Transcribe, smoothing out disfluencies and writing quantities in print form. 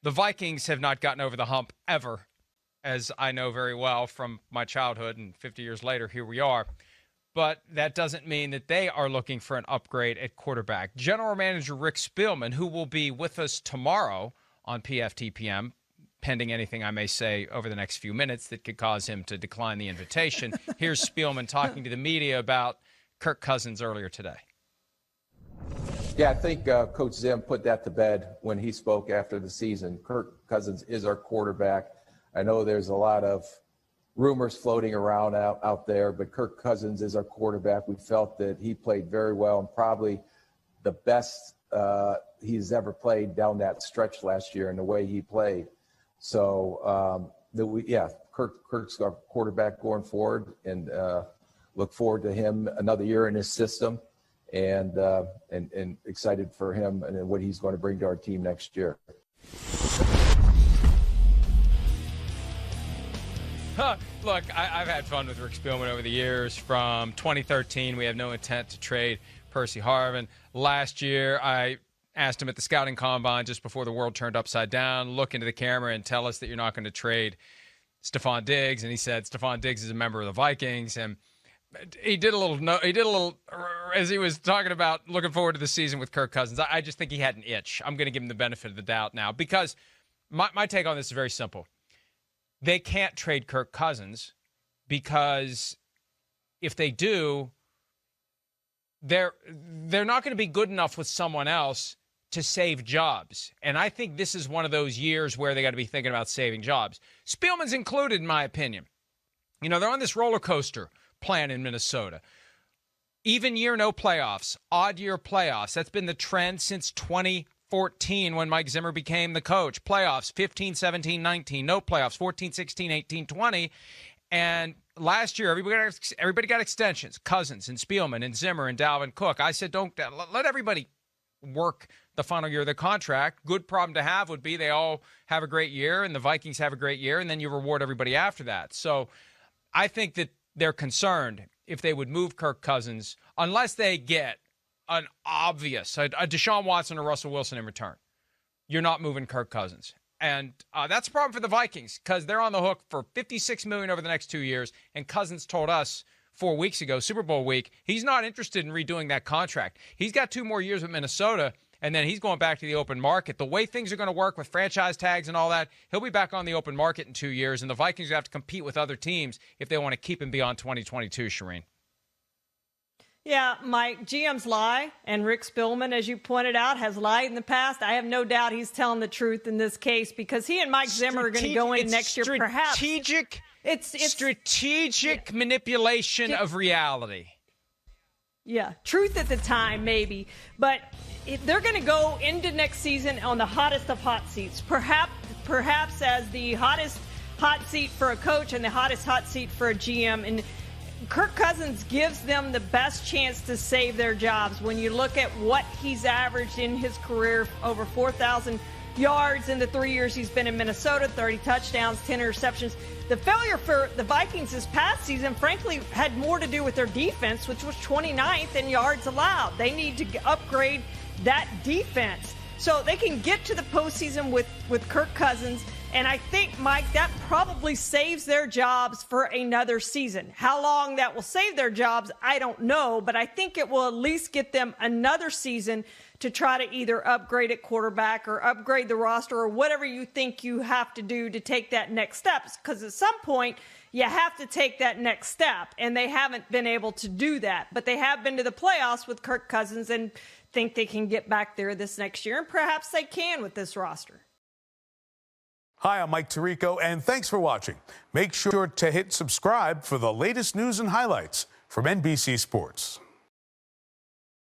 the Vikings have not gotten over the hump ever, as I know very well from my childhood, and 50 years later, here we are. But that doesn't mean that they are looking for an upgrade at quarterback. General Manager Rick Spielman, who will be with us tomorrow on PFTPM, pending anything I may say over the next few minutes that could cause him to decline the invitation. Here's Spielman talking to the media about Kirk Cousins earlier today. Yeah, I think Coach Zim put that to bed when he spoke after the season. Kirk Cousins is our quarterback. I know there's a lot of rumors floating around out there, but Kirk Cousins is our quarterback. We felt that he played very well and probably the best he's ever played down that stretch last year in the way he played. So, Kirk's our quarterback going forward, and look forward to him another year in his system, and excited for him and what he's going to bring to our team next year. Look, I've had fun with Rick Spielman over the years. From 2013, we have no intent to trade Percy Harvin. Last year, I asked him at the scouting combine just before the world turned upside down, look into the camera and tell us that you're not going to trade Stephon Diggs. And he said Stephon Diggs is a member of the Vikings. And he did a little, as he was talking about looking forward to the season with Kirk Cousins. I just think he had an itch. I'm going to give him the benefit of the doubt now, because my take on this is very simple. They can't trade Kirk Cousins, because if they do, they're not going to be good enough with someone else to save jobs. And I think this is one of those years where they got to be thinking about saving jobs. Spielman's included, in my opinion. You know, they're on this roller coaster plan in Minnesota. Even year, no playoffs. Odd year playoffs. That's been the trend since 2014 when Mike Zimmer became the coach. Playoffs, 15, 17, 19. No playoffs, 14, 16, 18, 20. And last year, everybody got extensions. Cousins and Spielman and Zimmer and Dalvin Cook. I said, don't let everybody work the final year of the contract. Good problem to have would be they all have a great year and the Vikings have a great year, and then you reward everybody after that. So I think that they're concerned if they would move Kirk Cousins, unless they get an obvious, a Deshaun Watson or Russell Wilson in return. You're not moving Kirk Cousins. And that's a problem for the Vikings, because they're on the hook for $56 million over the next 2 years. And Cousins told us 4 weeks ago, Super Bowl week, he's not interested in redoing that contract. He's got 2 more years with Minnesota, and then he's going back to the open market. The way things are going to work with franchise tags and all that, he'll be back on the open market in 2 years, and the Vikings have to compete with other teams if they want to keep him beyond 2022, Shireen. Yeah, Mike, GMs lie, and Rick Spielman, as you pointed out, has lied in the past. I have no doubt he's telling the truth in this case, because he and Mike Zimmer are going to go in next year, perhaps. It's strategic manipulation of reality. Yeah, truth at the time, maybe. But they're going to go into next season on the hottest of hot seats, perhaps as the hottest hot seat for a coach and the hottest hot seat for a GM. And Kirk Cousins gives them the best chance to save their jobs. When you look at what he's averaged in his career, over 4,000 yards in the 3 years he's been in Minnesota, 30 touchdowns, 10 interceptions. The failure for the Vikings this past season, frankly, had more to do with their defense, which was 29th in yards allowed. They need to upgrade that defense so they can get to the postseason with Kirk Cousins. And I think, Mike, that probably saves their jobs for another season. How long that will save their jobs, I don't know, but I think it will at least get them another season to try to either upgrade at quarterback or upgrade the roster or whatever you think you have to do to take that next step. Because at some point, you have to take that next step, and they haven't been able to do that. But they have been to the playoffs with Kirk Cousins and think they can get back there this next year, and perhaps they can with this roster. Hi, I'm Mike Tirico, and thanks for watching. Make sure to hit subscribe for the latest news and highlights from NBC Sports.